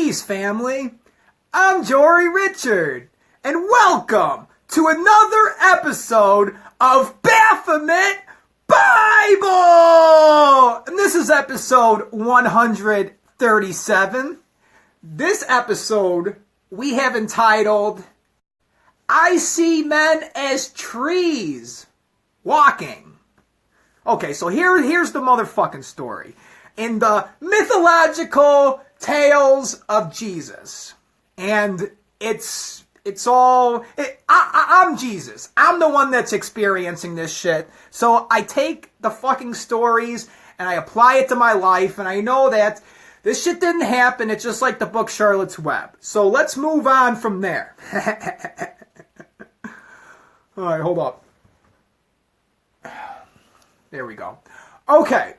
Peace, family. I'm Jory Richard, and welcome to another episode of Baphomet Bible! And this is episode 137. This episode we have entitled, I See Men as Trees Walking. Okay, so here's the motherfucking story. In the mythological tales of Jesus. And I'm Jesus. I'm the one that's experiencing this shit. So I take the fucking stories and I apply it to my life, and I know that this shit didn't happen. It's just like the book Charlotte's Web. So let's move on from there. Alright, hold up. There we go. Okay.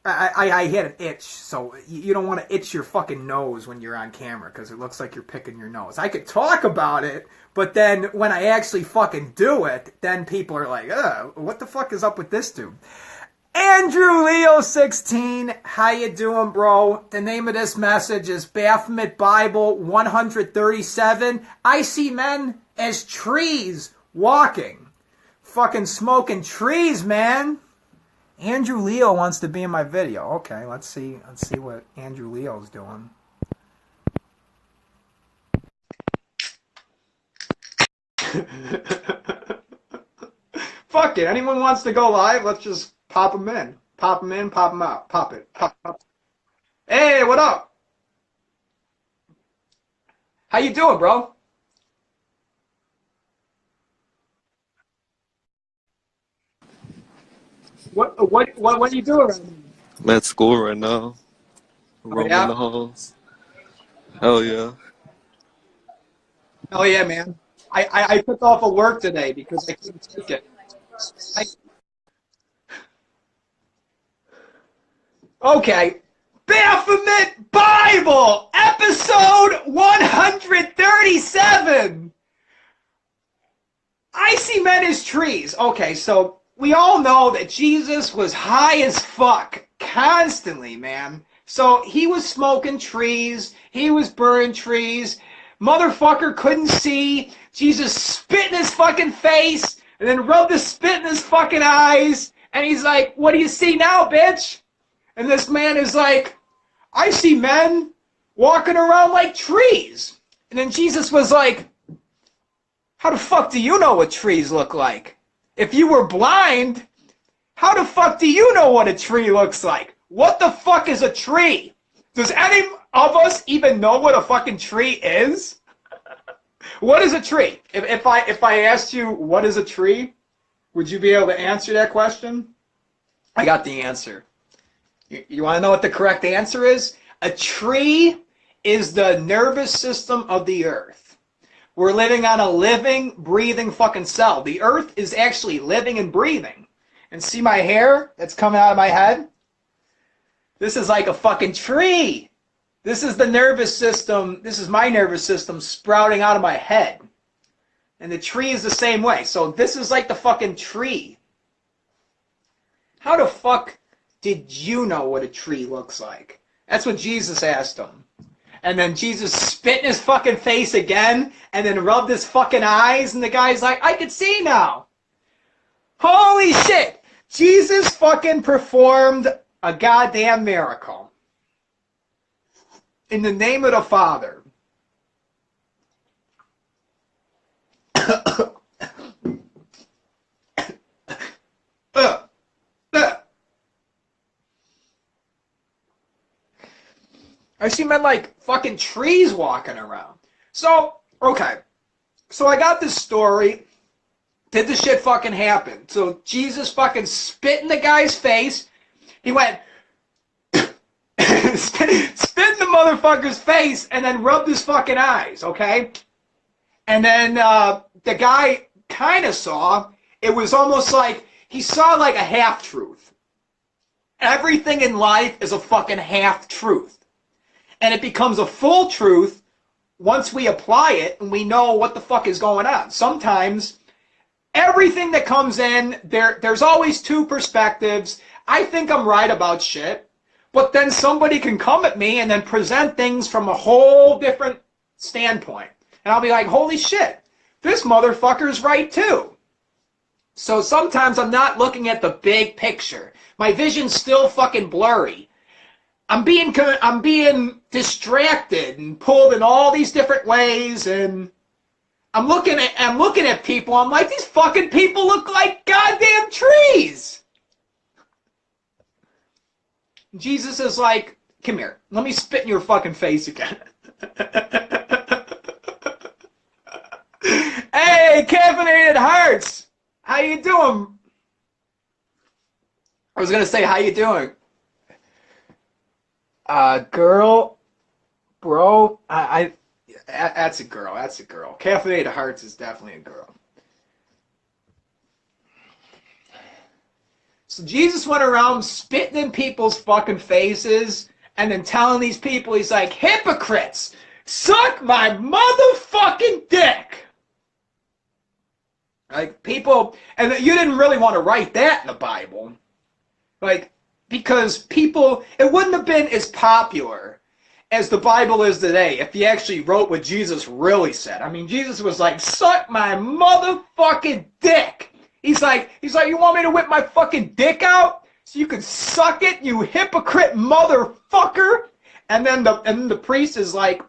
I had an itch, so you don't want to itch your fucking nose when you're on camera, because it looks like you're picking your nose. I could talk about it, but then when I actually fucking do it, then people are like, what the fuck is up with this dude? Andrew Leo 16, how you doing, bro? The name of this message is Baphomet Bible 137. I see men as trees walking. Fucking smoking trees, man. Andrew Leo wants to be in my video. Okay, let's see what Andrew Leo's doing. Fuck it. Anyone wants to go live? Let's just pop them in. Pop them in, pop them out. Pop it. Pop. Hey, what up? How you doing, bro? What are you doing right now? I'm at school right now. Roaming yeah? the halls. Hell yeah. Hell yeah, man. I took off of work today because I couldn't take it. Okay. Baphomet Bible, episode 137. I see men as trees. Okay, so we all know that Jesus was high as fuck constantly, man. So he was smoking trees. He was burning trees. Motherfucker couldn't see. Jesus spit in his fucking face and then rubbed the spit in his fucking eyes. And he's like, what do you see now, bitch? And this man is like, I see men walking around like trees. And then Jesus was like, how the fuck do you know what trees look like? If you were blind, how the fuck do you know what a tree looks like? What the fuck is a tree? Does any of us even know what a fucking tree is? What is a tree? If I asked you what is a tree, would you be able to answer that question? I got the answer. You want to know what the correct answer is? A tree is the nervous system of the earth. We're living on a living, breathing fucking cell. The earth is actually living and breathing. And see my hair that's coming out of my head? This is like a fucking tree. This is the nervous system. This is my nervous system sprouting out of my head. And the tree is the same way. So this is like the fucking tree. How the fuck did you know what a tree looks like? That's what Jesus asked him. And then Jesus spit in his fucking face again, and then rubbed his fucking eyes, and the guy's like, I can see now. Holy shit! Jesus fucking performed a goddamn miracle. In the name of the Father. I see men like fucking trees walking around. So, okay. So I got this story. Did the shit fucking happen? So Jesus fucking spit in the guy's face. He went, spit in the motherfucker's face and then rubbed his fucking eyes, okay? And then the guy kind of saw, it was almost like, he saw like a half-truth. Everything in life is a fucking half-truth. And it becomes a full truth once we apply it and we know what the fuck is going on. Sometimes everything that comes in, there's always two perspectives. I think I'm right about shit, But then somebody can come at me and then present things from a whole different standpoint. And I'll be like, holy shit, this motherfucker's right too. So sometimes I'm not looking at the big picture. My vision's still fucking blurry. I'm being distracted and pulled in all these different ways, and I'm looking at people. I'm like, these fucking people look like goddamn trees. Jesus is like, come here, let me spit in your fucking face again. Hey, caffeinated hearts, how you doing? I was gonna say, how you doing? Girl, bro, that's a girl. That's a girl. Caffeinated Hearts is definitely a girl. So Jesus went around spitting in people's fucking faces and then telling these people, he's like, hypocrites, suck my motherfucking dick. Like, people, and you didn't really want to write that in the Bible. Like, because people, it wouldn't have been as popular as the Bible is today if you actually wrote what Jesus really said. I mean, Jesus was like, suck my motherfucking dick. He's like, you want me to whip my fucking dick out so you can suck it, you hypocrite motherfucker? And then the priest is like,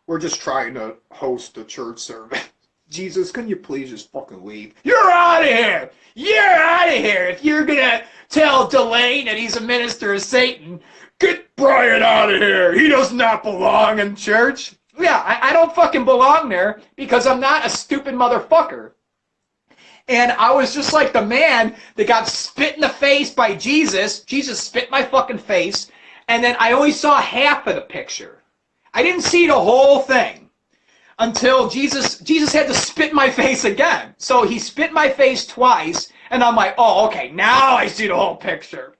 we're just trying to host a church service. Jesus, can you please just fucking leave? You're out of here! You're out of here! If you're gonna tell Delane that he's a minister of Satan, get Brian out of here! He does not belong in church! Yeah, I don't fucking belong there because I'm not a stupid motherfucker. And I was just like the man that got spit in the face by Jesus. Jesus spit in my fucking face, and then I only saw half of the picture. I didn't see the whole thing. Until Jesus had to spit in my face again. So he spit in my face twice, and I'm like, oh, okay, now I see the whole picture.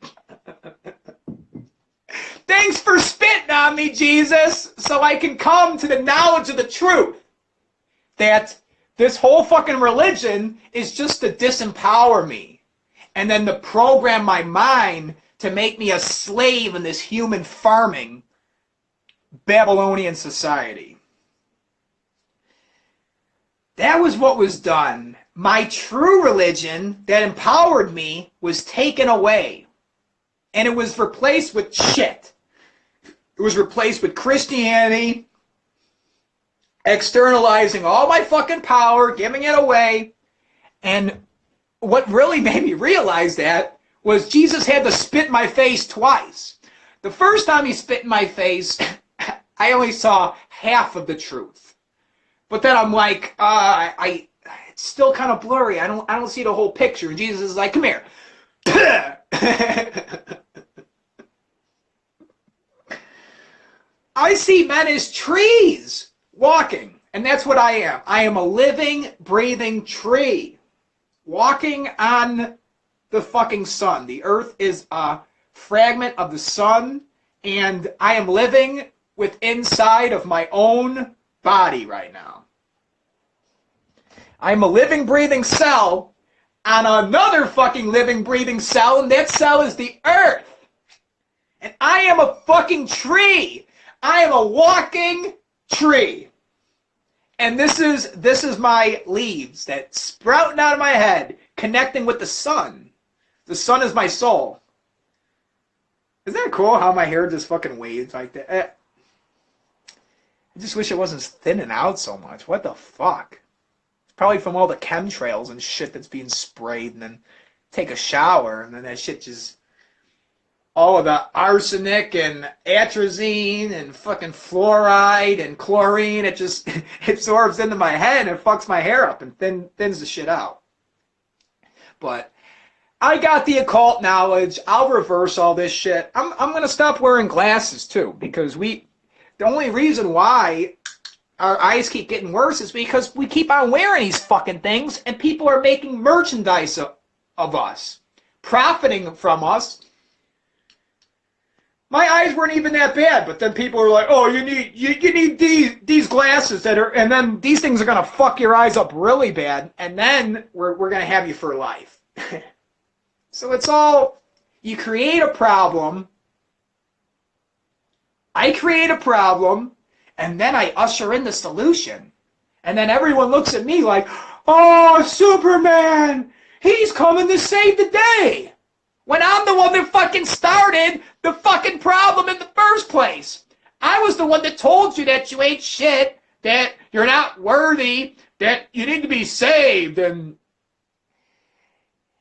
Thanks for spitting on me, Jesus, so I can come to the knowledge of the truth. That this whole fucking religion is just to disempower me. And then to program my mind to make me a slave in this human farming Babylonian society. That was what was done. My true religion that empowered me was taken away. And it was replaced with shit. It was replaced with Christianity, externalizing all my fucking power, giving it away. And what really made me realize that was Jesus had to spit in my face twice. The first time he spit in my face, I only saw half of the truth. But then I'm like, it's still kind of blurry. I don't see the whole picture. And Jesus is like, come here. I see men as trees walking. And that's what I am. I am a living, breathing tree walking on the fucking sun. The earth is a fragment of the sun. And I am living with inside of my own body right now. I'm a living, breathing cell on another fucking living, breathing cell, and that cell is the earth. And I am a fucking tree. I am a walking tree. And this is my leaves that sprouting out of my head, connecting with the sun. The sun is my soul. Isn't that cool how my hair just fucking waves like that? I just wish it wasn't thinning out so much. What the fuck? It's probably from all the chemtrails and shit that's being sprayed, and then take a shower, and then that shit just... all of the arsenic and atrazine and fucking fluoride and chlorine, it just absorbs into my head and it fucks my hair up and thins the shit out. But I got the occult knowledge. I'll reverse all this shit. I'm going to stop wearing glasses too, because the only reason why our eyes keep getting worse is because we keep on wearing these fucking things and people are making merchandise of us, profiting from us. My eyes weren't even that bad, but then people were like, "Oh, you need these glasses that are," and then these things are gonna fuck your eyes up really bad, and then we're gonna have you for life. So it's all, you create a problem, I create a problem, and then I usher in the solution. And then everyone looks at me like, oh, Superman, he's coming to save the day. When I'm the one that fucking started the fucking problem in the first place. I was the one that told you that you ain't shit, that you're not worthy, that you need to be saved, and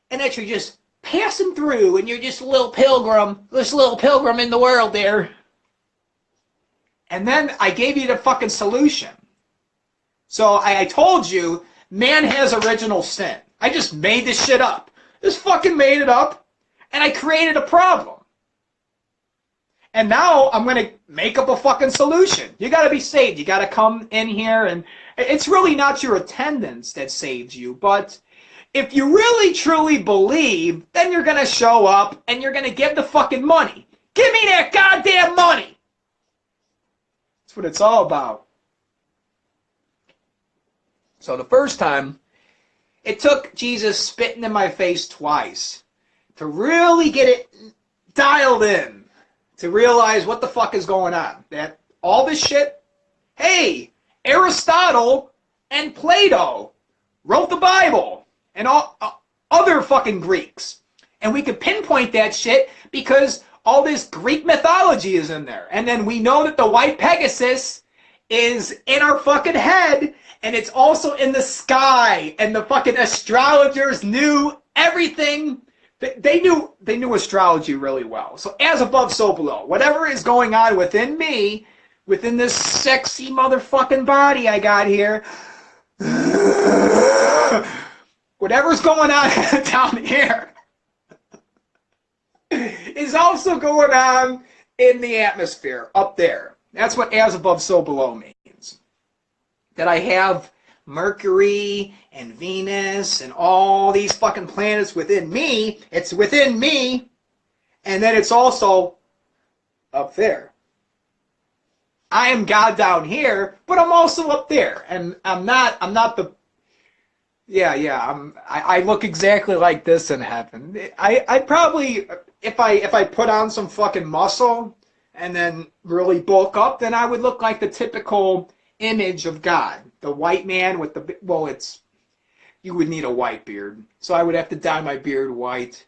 that you're just passing through, and you're just a little pilgrim, in the world there. And then I gave you the fucking solution. So I told you, man has original sin. I just made this shit up. Just fucking made it up, and I created a problem. And now I'm going to make up a fucking solution. You got to be saved. You got to come in here, and it's really not your attendance that saves you, but if you really truly believe, then you're going to show up and you're going to give the fucking money. Give me that goddamn money. That's what it's all about. So the first time, it took Jesus spitting in my face twice to really get it dialed in, to realize what the fuck is going on. That all this shit, hey, Aristotle and Plato wrote the Bible. And all other fucking Greeks. And we could pinpoint that shit because all this Greek mythology is in there. And then we know that the white Pegasus is in our fucking head, and it's also in the sky. And the fucking astrologers knew everything. They knew astrology really well. So as above, so below. Whatever is going on within me, within this sexy motherfucking body I got here, whatever's going on down here is also going on in the atmosphere up there. That's what as above, so below means. That I have Mercury and Venus and all these fucking planets within me. It's within me, and then it's also up there. I am God down here, but I'm also up there, and I'm not the. I look exactly like this in heaven. I probably, if I put on some fucking muscle and then really bulk up, then I would look like the typical image of God. The white man with the, well, you would need a white beard. So I would have to dye my beard white.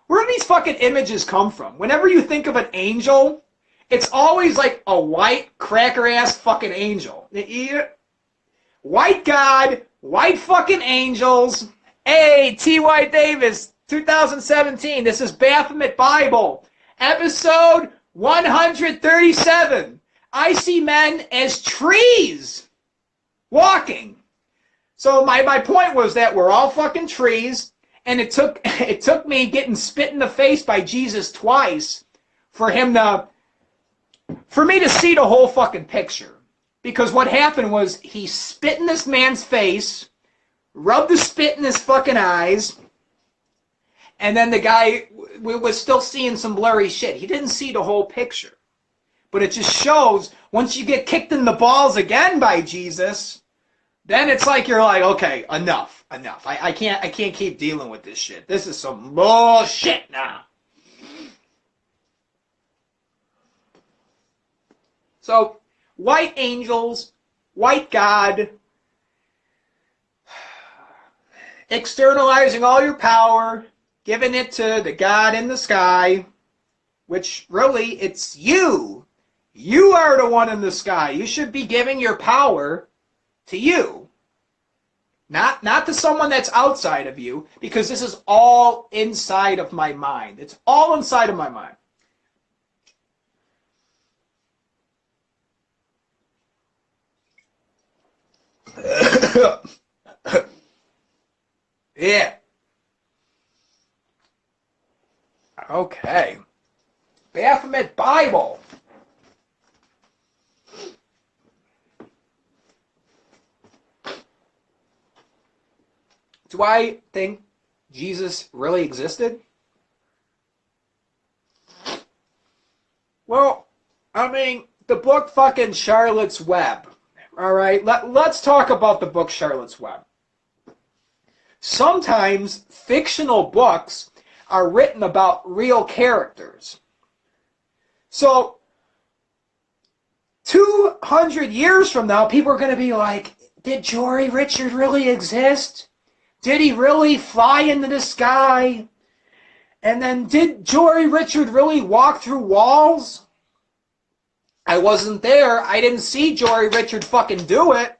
Where do these fucking images come from? Whenever you think of an angel, it's always like a white cracker-ass fucking angel. White God, white fucking angels. Hey, T.Y. Davis, 2017. This is Baphomet Bible, episode 137. I see men as trees walking. So my point was that we're all fucking trees, and it took me getting spit in the face by Jesus twice for me to see the whole fucking picture. Because what happened was he spit in this man's face, rubbed the spit in his fucking eyes, and then the guy was still seeing some blurry shit. He didn't see the whole picture. But it just shows, once you get kicked in the balls again by Jesus, then it's like you're like, okay, enough. I can't keep dealing with this shit. This is some bullshit now. So, white angels, white God, externalizing all your power, giving it to the God in the sky, which really, it's you. You are the one in the sky. You should be giving your power to you. Not to someone that's outside of you, because this is all inside of my mind. It's all inside of my mind. Yeah. Okay. Baphomet Bible. Do I think Jesus really existed? Well, I mean, the book fucking Charlotte's Web. All right, let's talk about the book Charlotte's Web. Sometimes fictional books are written about real characters. So, 100 years from now, people are going to be like, did Jory Richard really exist? Did he really fly into the sky? And then did Jory Richard really walk through walls? I wasn't there. I didn't see Jory Richard fucking do it.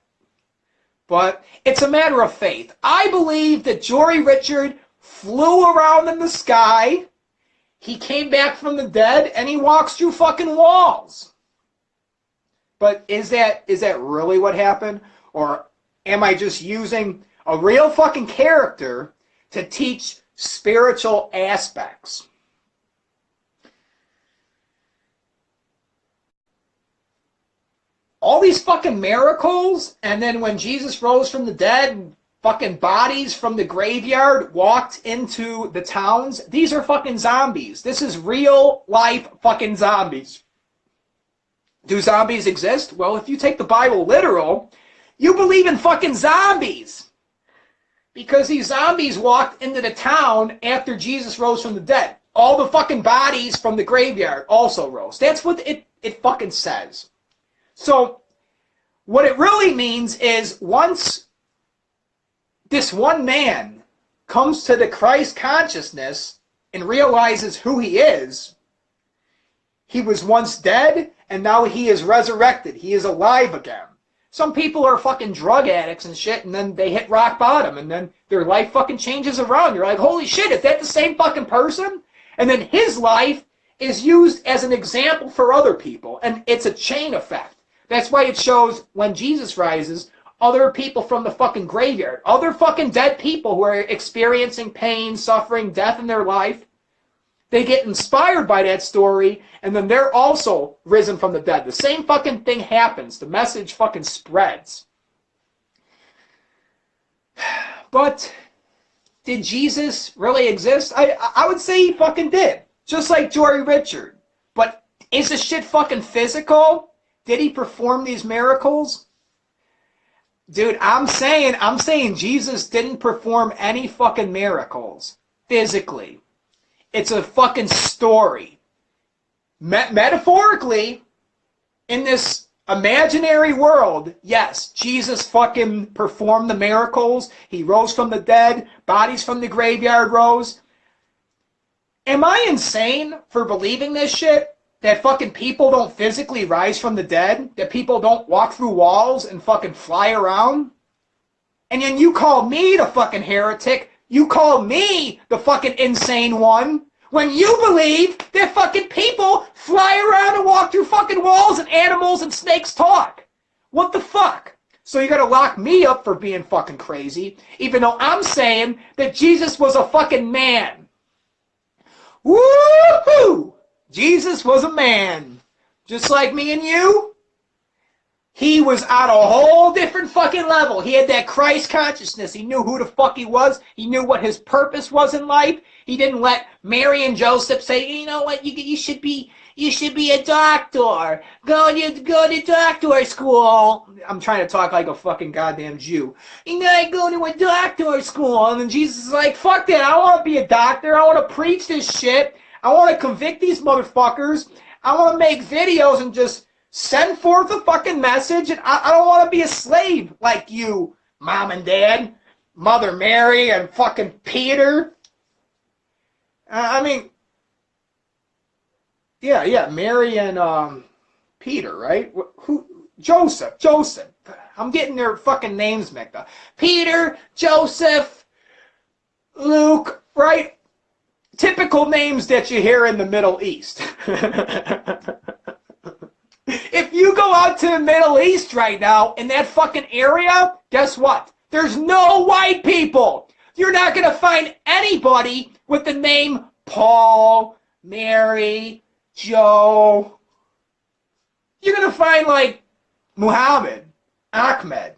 But it's a matter of faith. I believe that Jory Richard flew around in the sky, he came back from the dead, and he walks through fucking walls. But is that really what happened? Or am I just using a real fucking character to teach spiritual aspects? All these fucking miracles, and then when Jesus rose from the dead, fucking bodies from the graveyard walked into the towns. These are fucking zombies. This is real life fucking zombies. Do zombies exist? Well, if you take the Bible literal, you believe in fucking zombies. Because these zombies walked into the town after Jesus rose from the dead. All the fucking bodies from the graveyard also rose. That's what it fucking says. So, what it really means is once this one man comes to the Christ consciousness and realizes who he is, he was once dead and now he is resurrected. He is alive again. Some people are fucking drug addicts and shit, and then they hit rock bottom and then their life fucking changes around. You're like, holy shit, is that the same fucking person? And then his life is used as an example for other people, and it's a chain effect. That's why it shows when Jesus rises, other people from the fucking graveyard, other fucking dead people who are experiencing pain, suffering, death in their life, they get inspired by that story, and then they're also risen from the dead. The same fucking thing happens. The message fucking spreads. But did Jesus really exist? I would say he fucking did. Just like Jory Richard. But is the shit fucking physical? Did he perform these miracles? Dude, I'm saying Jesus didn't perform any fucking miracles physically. It's a fucking story. Metaphorically, in this imaginary world, yes, Jesus fucking performed the miracles. He rose from the dead. Bodies from the graveyard rose. Am I insane for believing this shit? That fucking people don't physically rise from the dead? That people don't walk through walls and fucking fly around? And then you call me the fucking heretic. You call me the fucking insane one. When you believe that fucking people fly around and walk through fucking walls and animals and snakes talk. What the fuck? So you gotta lock me up for being fucking crazy, even though I'm saying that Jesus was a fucking man. Woohoo! Jesus was a man, just like me and you. He was on a whole different fucking level. He had that Christ consciousness. He knew who the fuck he was. He knew what his purpose was in life. He didn't let Mary and Joseph say, you know what, you should be a doctor. Go to doctor school. I'm trying to talk like a fucking goddamn Jew. You gotta go to a doctor school. And then Jesus is like, fuck that. I want to be a doctor. I want to preach this shit. I want to convict these motherfuckers. I want to make videos and just send forth a fucking message. And I don't want to be a slave like you, Mom and Dad, Mother Mary and fucking Peter. I mean, yeah, Mary and Peter, right? Who? Joseph. I'm getting their fucking names mixed up. Peter, Joseph, Luke, right? Typical names that you hear in the Middle East. If you go out to the Middle East right now, in that fucking area, guess what? There's no white people. You're not going to find anybody with the name Paul, Mary, Joe. You're going to find, like, Muhammad, Ahmed.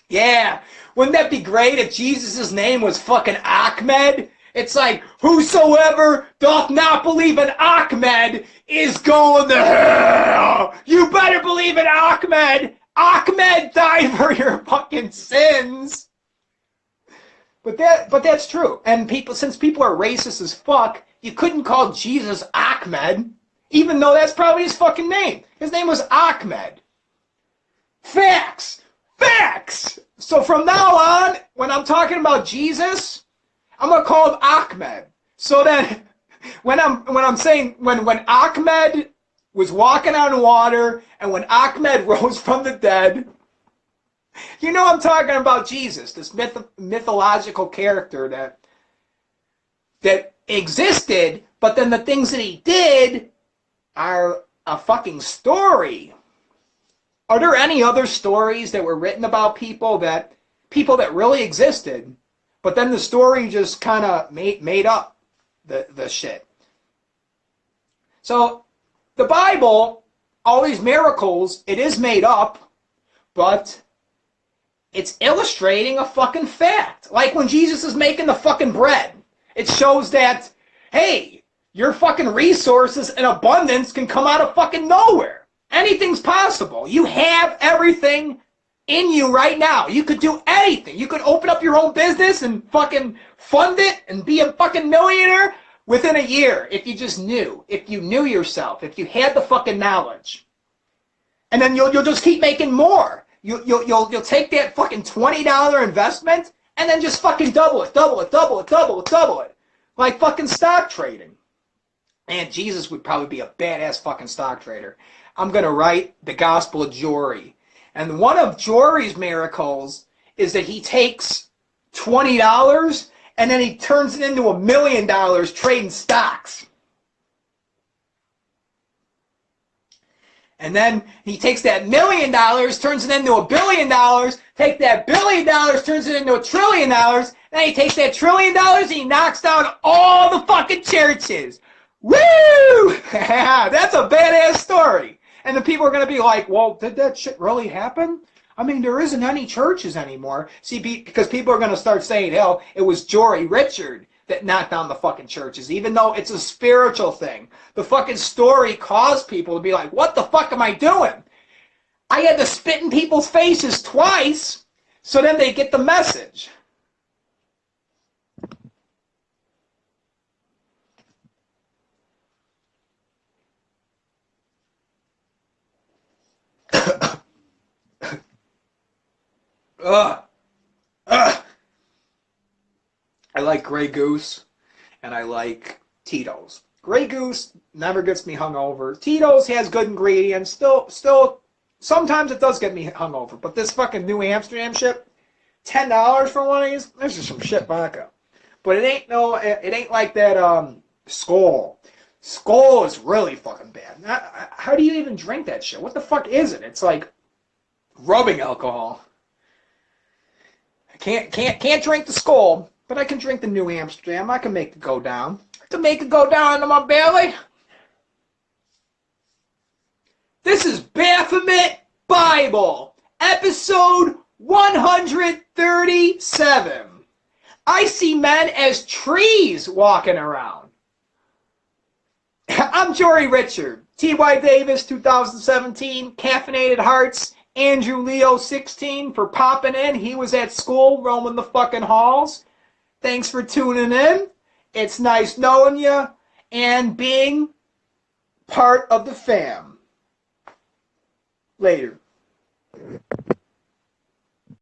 Yeah, wouldn't that be great if Jesus' name was fucking Ahmed? It's like, whosoever doth not believe in Ahmed is going to hell. You better believe in Ahmed. Ahmed died for your fucking sins. But that's true. And since people are racist as fuck, you couldn't call Jesus Ahmed, even though that's probably his fucking name. His name was Ahmed. Facts! Facts! So from now on, when I'm talking about Jesus, I'm gonna call him Ahmed. So then when I'm saying when Ahmed was walking on water and when Ahmed rose from the dead, you know I'm talking about Jesus, this mythological character that existed, but then the things that he did are a fucking story. Are there any other stories that were written about people that really existed, but then the story just kind of made up the shit? So the Bible, all these miracles, it is made up, but it's illustrating a fucking fact. Like when Jesus is making the fucking bread, it shows that, hey, your fucking resources and abundance can come out of fucking nowhere. Anything's possible. You have everything in you right now. You could do anything. You could open up your own business and fucking fund it and be a fucking millionaire within a year if you just knew. If you knew yourself. If you had the fucking knowledge. And then you'll just keep making more. You'll take that fucking $20 investment and then just fucking double it. Like fucking stock trading. Man, Jesus would probably be a badass fucking stock trader. I'm going to write the Gospel of Jory. And one of Jory's miracles is that he takes $20 and then he turns it into $1 million trading stocks. And then he takes that $1 million, turns it into $1 billion, take that $1 billion, turns it into $1 trillion, then he takes that $1 trillion and he knocks down all the fucking churches. Woo! That's a badass story. And the people are going to be like, well, did that shit really happen? I mean, there isn't any churches anymore. See, because people are going to start saying, hell, it was Jory Richard that knocked down the fucking churches, even though it's a spiritual thing. The fucking story caused people to be like, what the fuck am I doing? I had to spit in people's faces twice, so then they get the message. I like Grey Goose, and I like Tito's. Grey Goose never gets me hungover. Tito's has good ingredients. Still, sometimes it does get me hungover. But this fucking New Amsterdam shit, $10 for one of these, this is some shit vodka. But it ain't like that Skull. Skull is really fucking bad. How do you even drink that shit? What the fuck is it? It's like rubbing alcohol. I can't drink the Skull, but I can drink the New Amsterdam. I can make it go down. To make it go down into my belly. This is Baphomet Bible, episode 137. I see men as trees walking around. I'm Jory Richard. T.Y. Davis, 2017. Caffeinated Hearts. Andrew Leo, 16, for popping in. He was at school roaming the fucking halls. Thanks for tuning in. It's nice knowing you and being part of the fam. Later.